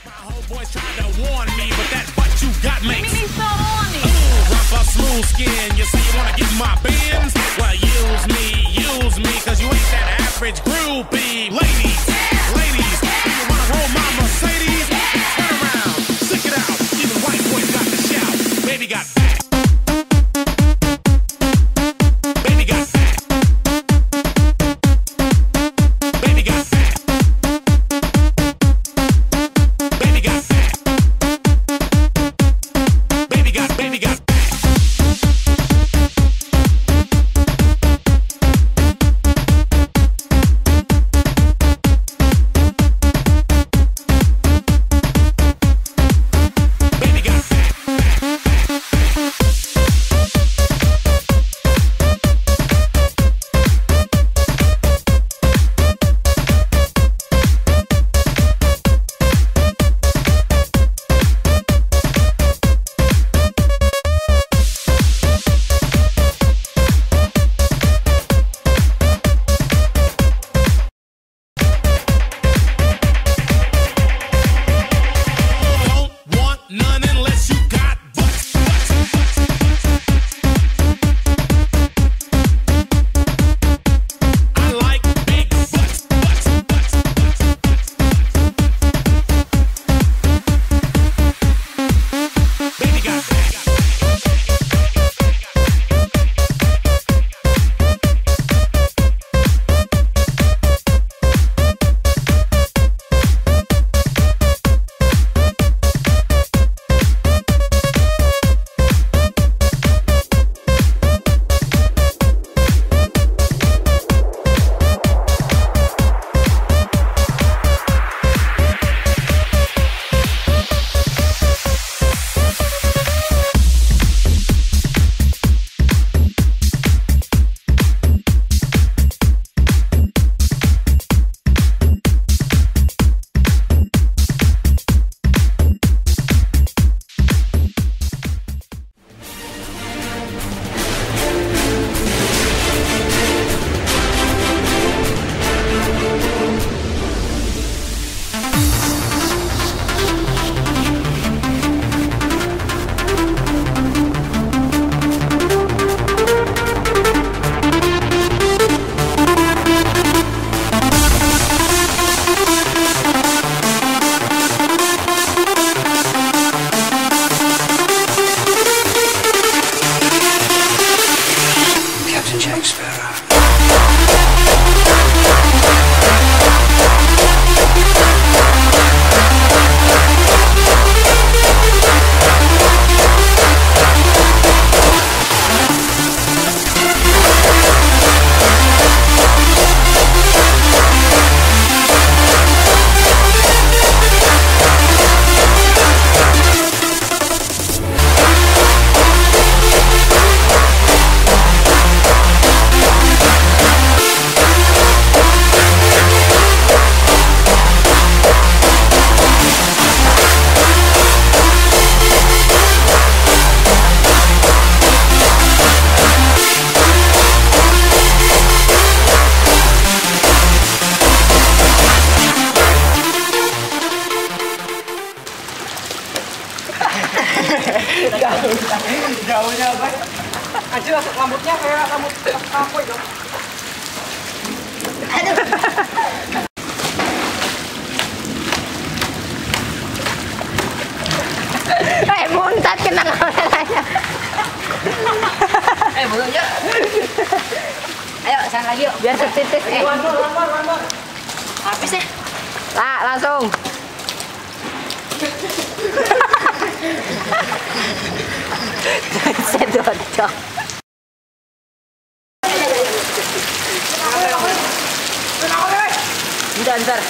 Boys tried to warn me, but that butt you got makes me so horny. Rough, smooth skin. You say you wanna get my bins? Well, use me, cause you ain't that average groupie. Ladies, do you wanna roll my Mercedes? Turn around, stick it out. Even white boys got to shout. Baby got back. Baby got back. Baby got back. Baby got back. Baby got back. Baby got none unless you got butts. I like big butts. Baby got back. Jack Sparrow. Jauhnya guys. Aja rambutnya kayak rambut apa itu? Kayak muntat kena kameranya. Belum ya. Ayo, sana lagi yuk. Biar setitis One more. Habis ya. Lah, langsung. Sedot. Ntar.